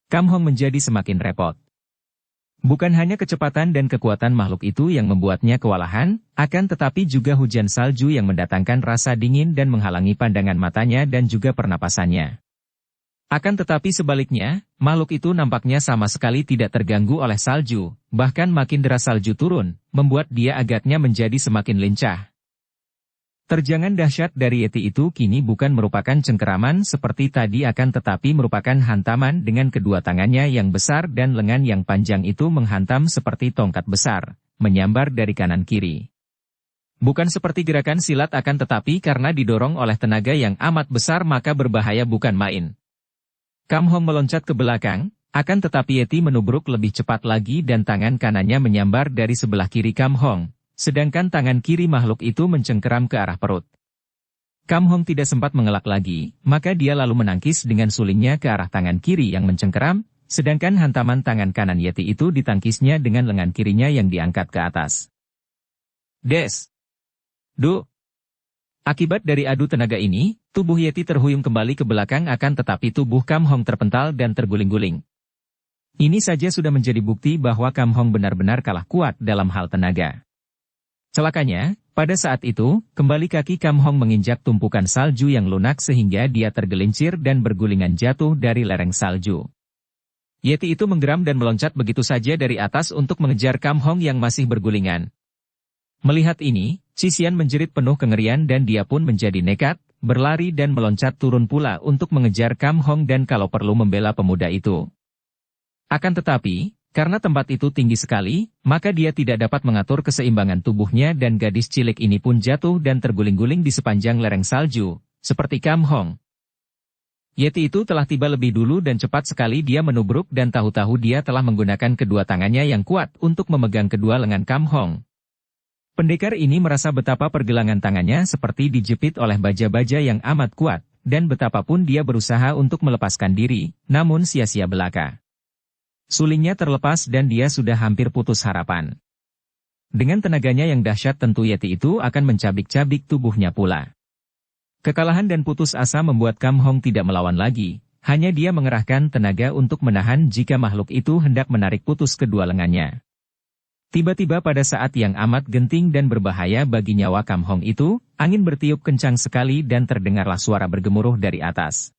Kam Hong menjadi semakin repot. Bukan hanya kecepatan dan kekuatan makhluk itu yang membuatnya kewalahan, akan tetapi juga hujan salju yang mendatangkan rasa dingin dan menghalangi pandangan matanya dan juga pernapasannya. Akan tetapi sebaliknya, makhluk itu nampaknya sama sekali tidak terganggu oleh salju, bahkan makin deras salju turun, membuat dia agaknya menjadi semakin lincah. Terjangan dahsyat dari Yeti itu kini bukan merupakan cengkeraman seperti tadi akan tetapi merupakan hantaman dengan kedua tangannya yang besar dan lengan yang panjang itu menghantam seperti tongkat besar, menyambar dari kanan kiri. Bukan seperti gerakan silat akan tetapi karena didorong oleh tenaga yang amat besar maka berbahaya bukan main. Kam Hong meloncat ke belakang, akan tetapi Yeti menubruk lebih cepat lagi dan tangan kanannya menyambar dari sebelah kiri Kam Hong. Sedangkan tangan kiri makhluk itu mencengkeram ke arah perut. Kam Hong tidak sempat mengelak lagi, maka dia lalu menangkis dengan sulingnya ke arah tangan kiri yang mencengkeram, sedangkan hantaman tangan kanan Yeti itu ditangkisnya dengan lengan kirinya yang diangkat ke atas. Des! Du! Akibat dari adu tenaga ini, tubuh Yeti terhuyung kembali ke belakang akan tetapi tubuh Kam Hong terpental dan terguling-guling. Ini saja sudah menjadi bukti bahwa Kam Hong benar-benar kalah kuat dalam hal tenaga. Celakanya, pada saat itu, kembali kaki Kam Hong menginjak tumpukan salju yang lunak sehingga dia tergelincir dan bergulingan jatuh dari lereng salju. Yeti itu menggeram dan meloncat begitu saja dari atas untuk mengejar Kam Hong yang masih bergulingan. Melihat ini, Qixian menjerit penuh kengerian dan dia pun menjadi nekat, berlari dan meloncat turun pula untuk mengejar Kam Hong dan kalau perlu membela pemuda itu. Akan tetapi, karena tempat itu tinggi sekali, maka dia tidak dapat mengatur keseimbangan tubuhnya dan gadis cilik ini pun jatuh dan terguling-guling di sepanjang lereng salju, seperti Kam Hong. Yeti itu telah tiba lebih dulu dan cepat sekali dia menubruk dan tahu-tahu dia telah menggunakan kedua tangannya yang kuat untuk memegang kedua lengan Kam Hong. Pendekar ini merasa betapa pergelangan tangannya seperti dijepit oleh baja-baja yang amat kuat, dan betapapun dia berusaha untuk melepaskan diri, namun sia-sia belaka. Sulingnya terlepas dan dia sudah hampir putus harapan. Dengan tenaganya yang dahsyat tentu Yeti itu akan mencabik-cabik tubuhnya pula. Kekalahan dan putus asa membuat Kam Hong tidak melawan lagi, hanya dia mengerahkan tenaga untuk menahan jika makhluk itu hendak menarik putus kedua lengannya. Tiba-tiba pada saat yang amat genting dan berbahaya bagi nyawa Kam Hong itu, angin bertiup kencang sekali dan terdengarlah suara bergemuruh dari atas.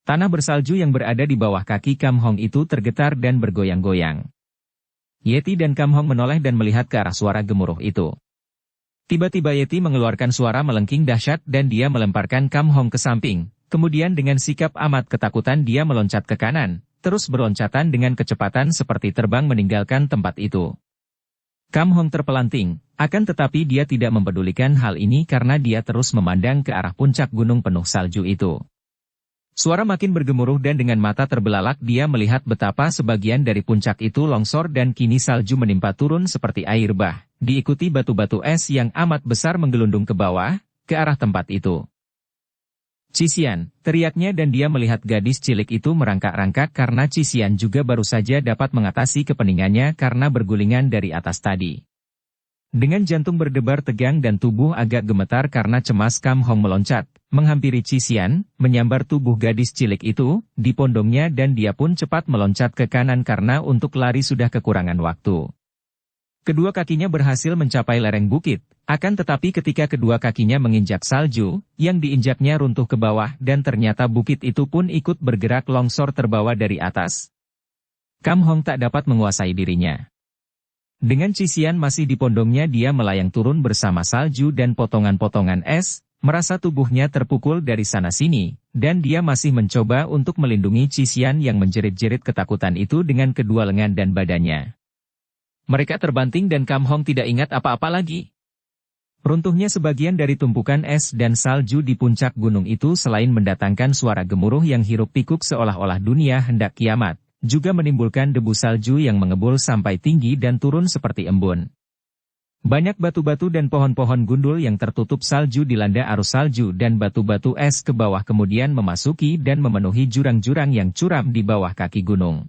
Tanah bersalju yang berada di bawah kaki Kam Hong itu tergetar dan bergoyang-goyang. Yeti dan Kam Hong menoleh dan melihat ke arah suara gemuruh itu. Tiba-tiba Yeti mengeluarkan suara melengking dahsyat dan dia melemparkan Kam Hong ke samping, kemudian dengan sikap amat ketakutan dia meloncat ke kanan, terus berloncatan dengan kecepatan seperti terbang meninggalkan tempat itu. Kam Hong terpelanting, akan tetapi dia tidak mempedulikan hal ini karena dia terus memandang ke arah puncak gunung penuh salju itu. Suara makin bergemuruh dan dengan mata terbelalak dia melihat betapa sebagian dari puncak itu longsor dan kini salju menimpa turun seperti air bah, diikuti batu-batu es yang amat besar menggelundung ke bawah, ke arah tempat itu. Qixian, teriaknya dan dia melihat gadis cilik itu merangkak-rangkak karena Qixian juga baru saja dapat mengatasi kepeningannya karena bergulingan dari atas tadi. Dengan jantung berdebar tegang dan tubuh agak gemetar karena cemas Kam Hong meloncat, menghampiri Qixian, menyambar tubuh gadis cilik itu, dipondongnya dan dia pun cepat meloncat ke kanan karena untuk lari sudah kekurangan waktu. Kedua kakinya berhasil mencapai lereng bukit, akan tetapi ketika kedua kakinya menginjak salju, yang diinjaknya runtuh ke bawah dan ternyata bukit itu pun ikut bergerak longsor terbawa dari atas. Kam Hong tak dapat menguasai dirinya. Dengan Qixian masih di pondongnya dia melayang turun bersama salju dan potongan-potongan es, merasa tubuhnya terpukul dari sana-sini, dan dia masih mencoba untuk melindungi Qixian yang menjerit-jerit ketakutan itu dengan kedua lengan dan badannya. Mereka terbanting dan Kam Hong tidak ingat apa-apa lagi. Runtuhnya sebagian dari tumpukan es dan salju di puncak gunung itu selain mendatangkan suara gemuruh yang hiruk-pikuk seolah-olah dunia hendak kiamat, juga menimbulkan debu salju yang mengebul sampai tinggi dan turun seperti embun. Banyak batu-batu dan pohon-pohon gundul yang tertutup salju dilanda arus salju dan batu-batu es ke bawah kemudian memasuki dan memenuhi jurang-jurang yang curam di bawah kaki gunung.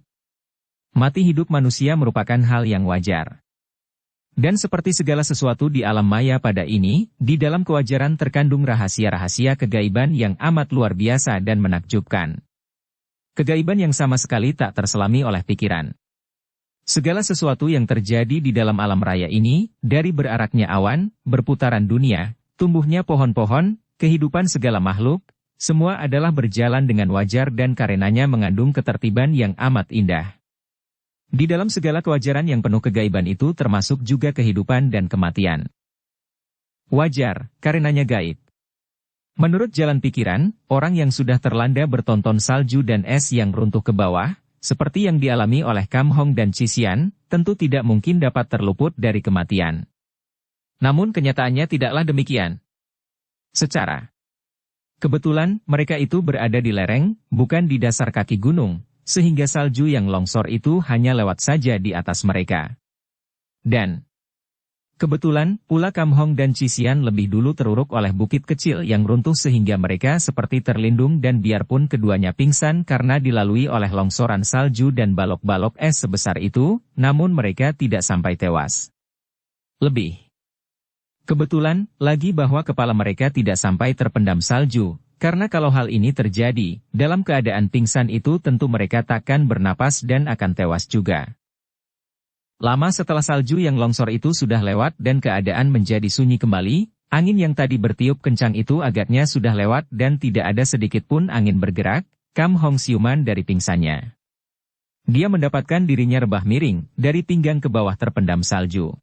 Mati hidup manusia merupakan hal yang wajar. Dan seperti segala sesuatu di alam maya pada ini, di dalam kewajaran terkandung rahasia-rahasia kegaiban yang amat luar biasa dan menakjubkan. Kegaiban yang sama sekali tak terselami oleh pikiran. Segala sesuatu yang terjadi di dalam alam raya ini, dari beraraknya awan, berputaran dunia, tumbuhnya pohon-pohon, kehidupan segala makhluk, semua adalah berjalan dengan wajar dan karenanya mengandung ketertiban yang amat indah. Di dalam segala kewajaran yang penuh kegaiban itu termasuk juga kehidupan dan kematian. Wajar, karenanya gaib. Menurut jalan pikiran, orang yang sudah terlanda bertonton salju dan es yang runtuh ke bawah, seperti yang dialami oleh Kam Hong dan Qixian, tentu tidak mungkin dapat terluput dari kematian. Namun kenyataannya tidaklah demikian. Secara kebetulan, mereka itu berada di lereng, bukan di dasar kaki gunung, sehingga salju yang longsor itu hanya lewat saja di atas mereka. Dan kebetulan, pula Kam Hong dan Qixian lebih dulu teruruk oleh bukit kecil yang runtuh sehingga mereka seperti terlindung dan biarpun keduanya pingsan karena dilalui oleh longsoran salju dan balok-balok es sebesar itu, namun mereka tidak sampai tewas. Lebih kebetulan lagi bahwa kepala mereka tidak sampai terpendam salju, karena kalau hal ini terjadi, dalam keadaan pingsan itu tentu mereka takkan bernapas dan akan tewas juga. Lama setelah salju yang longsor itu sudah lewat dan keadaan menjadi sunyi kembali, angin yang tadi bertiup kencang itu agaknya sudah lewat dan tidak ada sedikit pun angin bergerak, Kam Hong siuman dari pingsannya. Dia mendapatkan dirinya rebah miring, dari pinggang ke bawah terpendam salju.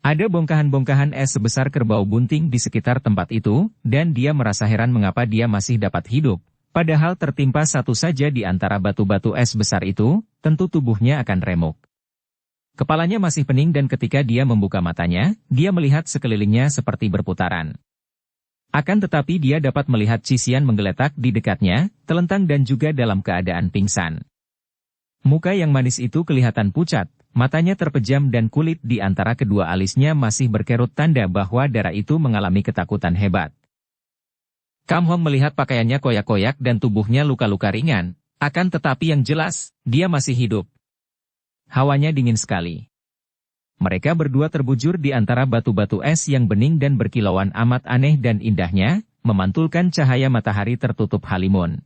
Ada bongkahan-bongkahan es sebesar kerbau bunting di sekitar tempat itu, dan dia merasa heran mengapa dia masih dapat hidup. Padahal tertimpa satu saja di antara batu-batu es besar itu, tentu tubuhnya akan remuk. Kepalanya masih pening dan ketika dia membuka matanya, dia melihat sekelilingnya seperti berputaran. Akan tetapi dia dapat melihat Cisian menggeletak di dekatnya, telentang dan juga dalam keadaan pingsan. Muka yang manis itu kelihatan pucat. Matanya terpejam dan kulit di antara kedua alisnya masih berkerut tanda bahwa darah itu mengalami ketakutan hebat. Kam Hong melihat pakaiannya koyak-koyak dan tubuhnya luka-luka ringan, akan tetapi yang jelas, dia masih hidup. Hawanya dingin sekali. Mereka berdua terbujur di antara batu-batu es yang bening dan berkilauan amat aneh dan indahnya, memantulkan cahaya matahari tertutup halimun.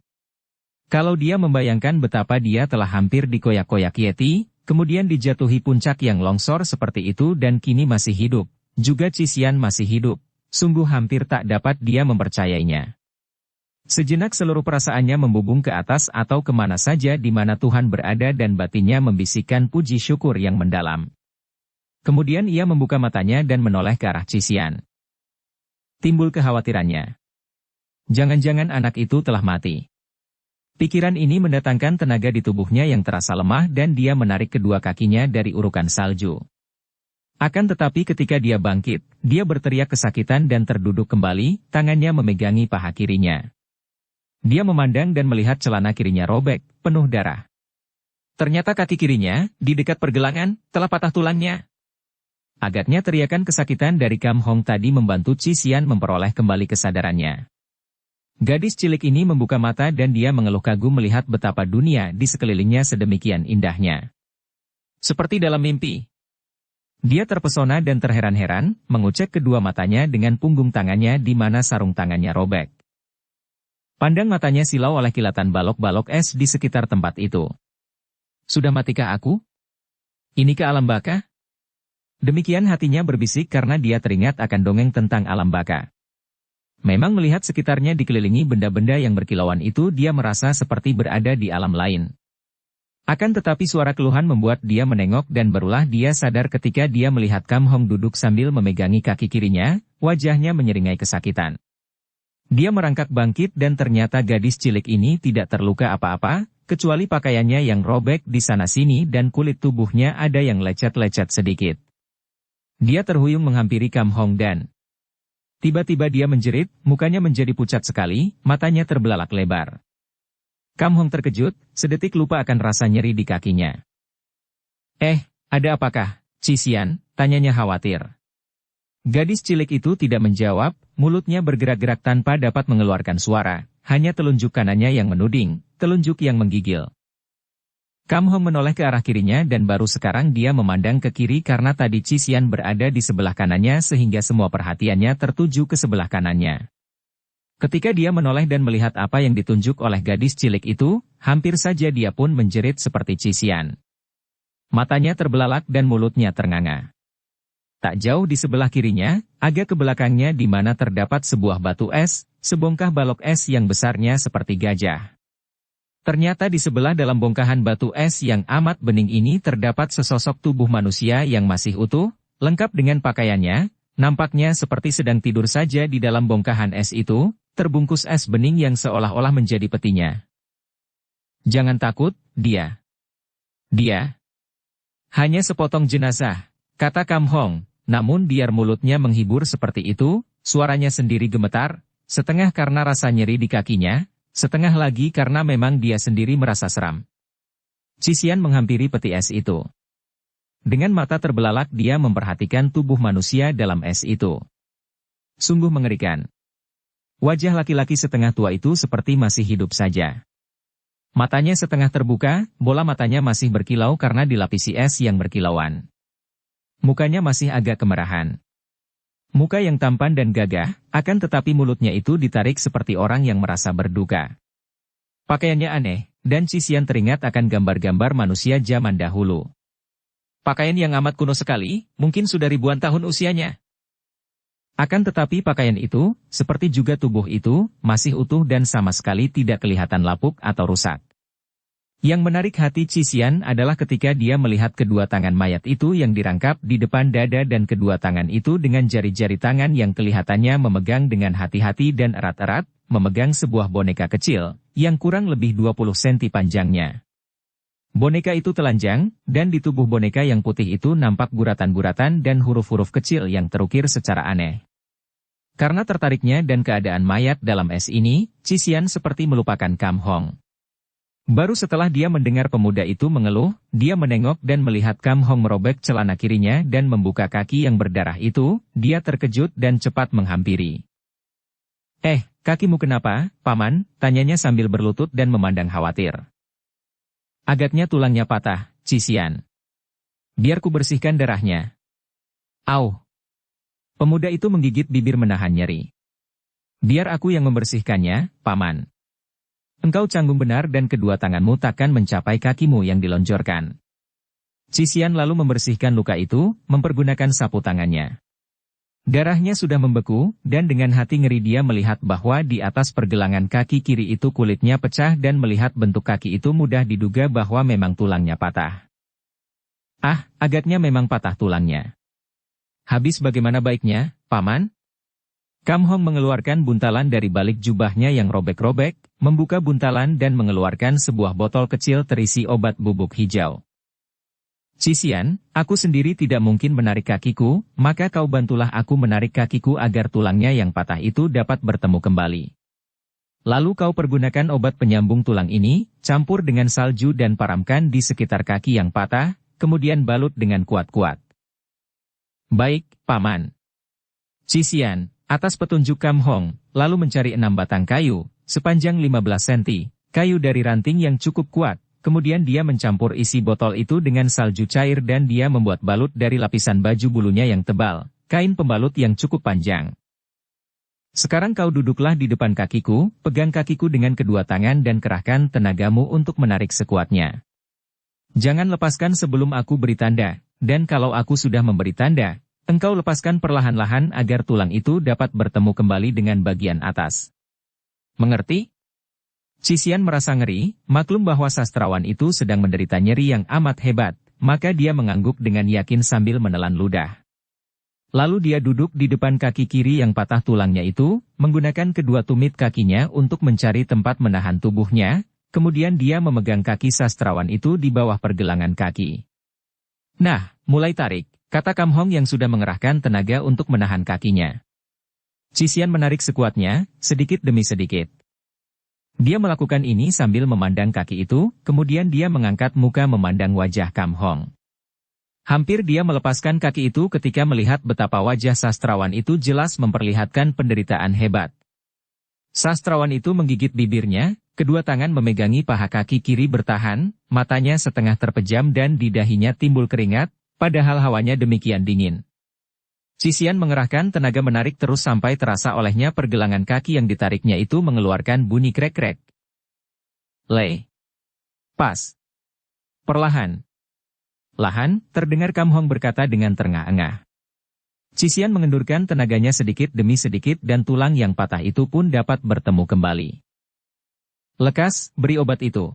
Kalau dia membayangkan betapa dia telah hampir dikoyak-koyak Yeti, kemudian dijatuhi puncak yang longsor seperti itu dan kini masih hidup, juga Cisian masih hidup, sungguh hampir tak dapat dia mempercayainya. Sejenak seluruh perasaannya membubung ke atas atau kemana saja di mana Tuhan berada dan batinnya membisikkan puji syukur yang mendalam. Kemudian ia membuka matanya dan menoleh ke arah Cisian. Timbul kekhawatirannya. Jangan-jangan anak itu telah mati. Pikiran ini mendatangkan tenaga di tubuhnya yang terasa lemah dan dia menarik kedua kakinya dari urukan salju. Akan tetapi ketika dia bangkit, dia berteriak kesakitan dan terduduk kembali, tangannya memegangi paha kirinya. Dia memandang dan melihat celana kirinya robek, penuh darah. Ternyata kaki kirinya, di dekat pergelangan, telah patah tulangnya. Agaknya teriakan kesakitan dari Kam Hong tadi membantu Cisian memperoleh kembali kesadarannya. Gadis cilik ini membuka mata dan dia mengeluh kagum melihat betapa dunia di sekelilingnya sedemikian indahnya. Seperti dalam mimpi. Dia terpesona dan terheran-heran, mengucek kedua matanya dengan punggung tangannya di mana sarung tangannya robek. Pandang matanya silau oleh kilatan balok-balok es di sekitar tempat itu. Sudah matikah aku? Ini ke alam baka? Demikian hatinya berbisik karena dia teringat akan dongeng tentang alam baka. Memang melihat sekitarnya dikelilingi benda-benda yang berkilauan itu dia merasa seperti berada di alam lain. Akan tetapi suara keluhan membuat dia menengok dan barulah dia sadar ketika dia melihat Kam Hong duduk sambil memegangi kaki kirinya, wajahnya menyeringai kesakitan. Dia merangkak bangkit dan ternyata gadis cilik ini tidak terluka apa-apa, kecuali pakaiannya yang robek di sana-sini dan kulit tubuhnya ada yang lecet-lecet sedikit. Dia terhuyung menghampiri Kam Hong dan tiba-tiba dia menjerit, mukanya menjadi pucat sekali, matanya terbelalak lebar. Kam Hong terkejut, sedetik lupa akan rasa nyeri di kakinya. Ada apakah, Cisian? Tanyanya khawatir. Gadis cilik itu tidak menjawab, mulutnya bergerak-gerak tanpa dapat mengeluarkan suara, hanya telunjuk kanannya yang menuding, telunjuk yang menggigil. Kam Hong menoleh ke arah kirinya dan baru sekarang dia memandang ke kiri karena tadi Cisian berada di sebelah kanannya sehingga semua perhatiannya tertuju ke sebelah kanannya. Ketika dia menoleh dan melihat apa yang ditunjuk oleh gadis cilik itu, hampir saja dia pun menjerit seperti Cisian. Matanya terbelalak dan mulutnya ternganga. Tak jauh di sebelah kirinya, agak ke belakangnya di mana terdapat sebuah batu es, sebongkah balok es yang besarnya seperti gajah. Ternyata di sebelah dalam bongkahan batu es yang amat bening ini terdapat sesosok tubuh manusia yang masih utuh, lengkap dengan pakaiannya, nampaknya seperti sedang tidur saja di dalam bongkahan es itu, terbungkus es bening yang seolah-olah menjadi petinya. Jangan takut, dia hanya sepotong jenazah, kata Kam Hong, namun biar mulutnya menghibur seperti itu, suaranya sendiri gemetar, setengah karena rasa nyeri di kakinya, setengah lagi karena memang dia sendiri merasa seram. Cisian menghampiri peti es itu. Dengan mata terbelalak dia memperhatikan tubuh manusia dalam es itu. Sungguh mengerikan. Wajah laki-laki setengah tua itu seperti masih hidup saja. Matanya setengah terbuka, bola matanya masih berkilau karena dilapisi es yang berkilauan. Mukanya masih agak kemerahan. Muka yang tampan dan gagah, akan tetapi mulutnya itu ditarik seperti orang yang merasa berduka. Pakaiannya aneh, dan Cisian teringat akan gambar-gambar manusia zaman dahulu. Pakaian yang amat kuno sekali, mungkin sudah ribuan tahun usianya. Akan tetapi pakaian itu, seperti juga tubuh itu, masih utuh dan sama sekali tidak kelihatan lapuk atau rusak. Yang menarik hati Cisian adalah ketika dia melihat kedua tangan mayat itu yang dirangkap di depan dada dan kedua tangan itu dengan jari-jari tangan yang kelihatannya memegang dengan hati-hati dan erat-erat, memegang sebuah boneka kecil, yang kurang lebih 20 cm panjangnya. Boneka itu telanjang, dan di tubuh boneka yang putih itu nampak guratan-guratan dan huruf-huruf kecil yang terukir secara aneh. Karena tertariknya dan keadaan mayat dalam es ini, Cisian seperti melupakan Kam Hong. Baru setelah dia mendengar pemuda itu mengeluh, dia menengok dan melihat Kam Hong merobek celana kirinya dan membuka kaki yang berdarah itu, dia terkejut dan cepat menghampiri. Kakimu kenapa, Paman? Tanyanya sambil berlutut dan memandang khawatir. Agaknya tulangnya patah, Cisian. Biar ku bersihkan darahnya. Au! Pemuda itu menggigit bibir menahan nyeri. Biar aku yang membersihkannya, Paman. Engkau canggung benar dan kedua tanganmu takkan mencapai kakimu yang dilonjorkan. Cisian lalu membersihkan luka itu, mempergunakan sapu tangannya. Darahnya sudah membeku, dan dengan hati ngeri dia melihat bahwa di atas pergelangan kaki kiri itu kulitnya pecah dan melihat bentuk kaki itu mudah diduga bahwa memang tulangnya patah. Agaknya memang patah tulangnya. Habis bagaimana baiknya, Paman? Kam Hong mengeluarkan buntalan dari balik jubahnya yang robek-robek, membuka buntalan dan mengeluarkan sebuah botol kecil terisi obat bubuk hijau. Cisian, aku sendiri tidak mungkin menarik kakiku, maka kau bantulah aku menarik kakiku agar tulangnya yang patah itu dapat bertemu kembali. Lalu kau pergunakan obat penyambung tulang ini, campur dengan salju dan paramkan di sekitar kaki yang patah, kemudian balut dengan kuat-kuat. Baik, Paman. Cisian, atas petunjuk Kam Hong, lalu mencari 6 batang kayu, sepanjang 15 cm, kayu dari ranting yang cukup kuat, kemudian dia mencampur isi botol itu dengan salju cair dan dia membuat balut dari lapisan baju bulunya yang tebal, kain pembalut yang cukup panjang. Sekarang kau duduklah di depan kakiku, pegang kakiku dengan kedua tangan dan kerahkan tenagamu untuk menarik sekuatnya. Jangan lepaskan sebelum aku beri tanda, dan kalau aku sudah memberi tanda, engkau lepaskan perlahan-lahan agar tulang itu dapat bertemu kembali dengan bagian atas. Mengerti? Cisian merasa ngeri, maklum bahwa sastrawan itu sedang menderita nyeri yang amat hebat, maka dia mengangguk dengan yakin sambil menelan ludah. Lalu dia duduk di depan kaki kiri yang patah tulangnya itu, menggunakan kedua tumit kakinya untuk mencari tempat menahan tubuhnya, kemudian dia memegang kaki sastrawan itu di bawah pergelangan kaki. Nah, mulai tarik, kata Kam Hong yang sudah mengerahkan tenaga untuk menahan kakinya. Cisian menarik sekuatnya, sedikit demi sedikit. Dia melakukan ini sambil memandang kaki itu, kemudian dia mengangkat muka memandang wajah Kam Hong. Hampir dia melepaskan kaki itu ketika melihat betapa wajah sastrawan itu jelas memperlihatkan penderitaan hebat. Sastrawan itu menggigit bibirnya, kedua tangan memegangi paha kaki kiri bertahan, matanya setengah terpejam dan di dahinya timbul keringat, padahal hawanya demikian dingin. Cisian mengerahkan tenaga menarik terus sampai terasa olehnya pergelangan kaki yang ditariknya itu mengeluarkan bunyi krek-krek. Pas. Perlahan. Lahan, terdengar Kam Hong berkata dengan terengah-engah. Cisian mengendurkan tenaganya sedikit demi sedikit dan tulang yang patah itu pun dapat bertemu kembali. Lekas, beri obat itu.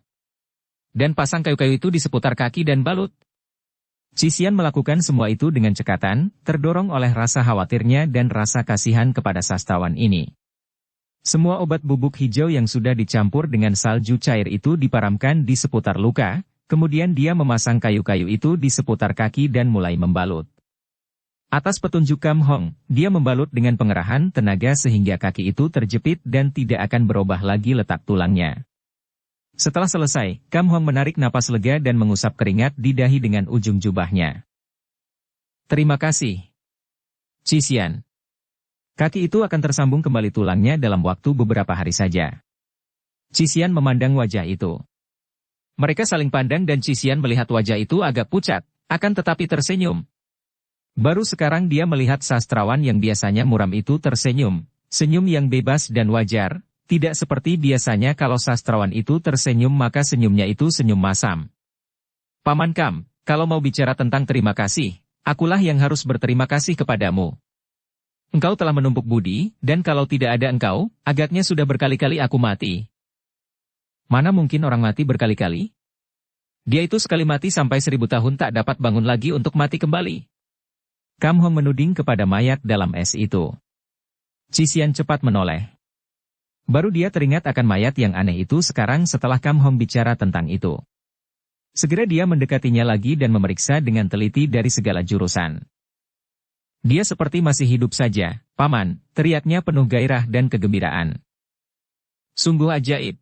Dan pasang kayu-kayu itu di seputar kaki dan balut. Cisian melakukan semua itu dengan cekatan, terdorong oleh rasa khawatirnya dan rasa kasihan kepada sastrawan ini. Semua obat bubuk hijau yang sudah dicampur dengan salju cair itu diparamkan di seputar luka, kemudian dia memasang kayu-kayu itu di seputar kaki dan mulai membalut. Atas petunjuk Kam Hong, dia membalut dengan pengerahan tenaga sehingga kaki itu terjepit dan tidak akan berubah lagi letak tulangnya. Setelah selesai, Kam Hong menarik napas lega dan mengusap keringat di dahi dengan ujung jubahnya. Terima kasih, Cisian. Kaki itu akan tersambung kembali tulangnya dalam waktu beberapa hari saja. Cisian memandang wajah itu. Mereka saling pandang dan Cisian melihat wajah itu agak pucat, akan tetapi tersenyum. Baru sekarang dia melihat sastrawan yang biasanya muram itu tersenyum, senyum yang bebas dan wajar, tidak seperti biasanya kalau sastrawan itu tersenyum maka senyumnya itu senyum masam. Paman Kam, kalau mau bicara tentang terima kasih, akulah yang harus berterima kasih kepadamu. Engkau telah menumpuk budi, dan kalau tidak ada engkau, agaknya sudah berkali-kali aku mati. Mana mungkin orang mati berkali-kali? Dia itu sekali mati sampai 1000 tahun tak dapat bangun lagi untuk mati kembali. Kam Hong menuding kepada mayat dalam es itu. Cisian cepat menoleh. Baru dia teringat akan mayat yang aneh itu sekarang setelah Kam Hong bicara tentang itu. Segera dia mendekatinya lagi dan memeriksa dengan teliti dari segala jurusan. Dia seperti masih hidup saja, Paman, teriaknya penuh gairah dan kegembiraan. Sungguh ajaib.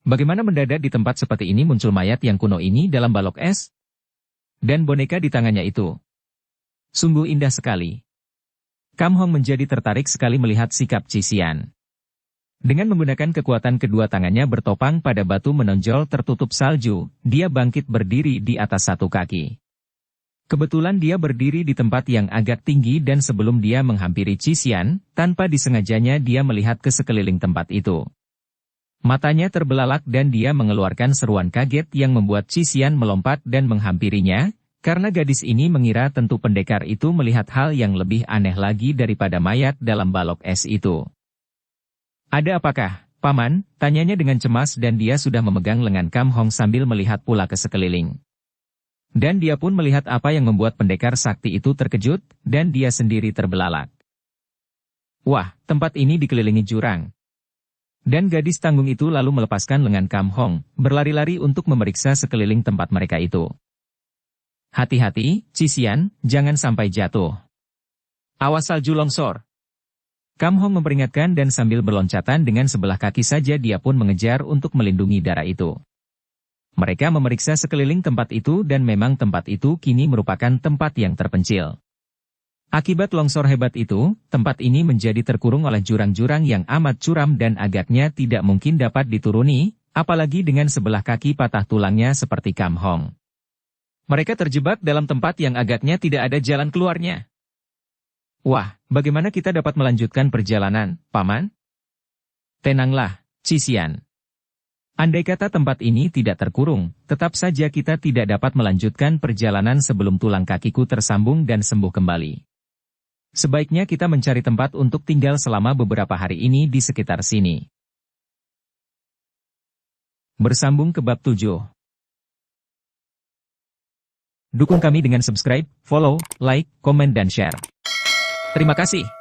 Bagaimana mendadak di tempat seperti ini muncul mayat yang kuno ini dalam balok es? Dan boneka di tangannya itu. Sungguh indah sekali. Kam Hong menjadi tertarik sekali melihat sikap Cisian. Dengan menggunakan kekuatan kedua tangannya bertopang pada batu menonjol tertutup salju, dia bangkit berdiri di atas satu kaki. Kebetulan dia berdiri di tempat yang agak tinggi dan sebelum dia menghampiri Cisian, tanpa disengajanya dia melihat ke sekeliling tempat itu. Matanya terbelalak dan dia mengeluarkan seruan kaget yang membuat Cisian melompat dan menghampirinya, karena gadis ini mengira tentu pendekar itu melihat hal yang lebih aneh lagi daripada mayat dalam balok es itu. Ada apakah, Paman? Tanyanya dengan cemas dan dia sudah memegang lengan Kam Hong sambil melihat pula ke sekeliling. Dan dia pun melihat apa yang membuat pendekar sakti itu terkejut, dan dia sendiri terbelalak. Wah, tempat ini dikelilingi jurang. Dan gadis tanggung itu lalu melepaskan lengan Kam Hong, berlari-lari untuk memeriksa sekeliling tempat mereka itu. Hati-hati, Cisian, jangan sampai jatuh. Awas salju longsor. Kam Hong memperingatkan dan sambil berloncatan dengan sebelah kaki saja dia pun mengejar untuk melindungi darah itu. Mereka memeriksa sekeliling tempat itu dan memang tempat itu kini merupakan tempat yang terpencil. Akibat longsor hebat itu, tempat ini menjadi terkurung oleh jurang-jurang yang amat curam dan agaknya tidak mungkin dapat dituruni, apalagi dengan sebelah kaki patah tulangnya seperti Kam Hong. Mereka terjebak dalam tempat yang agaknya tidak ada jalan keluarnya. Wah, bagaimana kita dapat melanjutkan perjalanan, Paman? Tenanglah, Cisian. Andai kata tempat ini tidak terkurung, tetap saja kita tidak dapat melanjutkan perjalanan sebelum tulang kakiku tersambung dan sembuh kembali. Sebaiknya kita mencari tempat untuk tinggal selama beberapa hari ini di sekitar sini. Bersambung ke bab 7. Dukung kami dengan subscribe, follow, like, komen dan share. Terima kasih.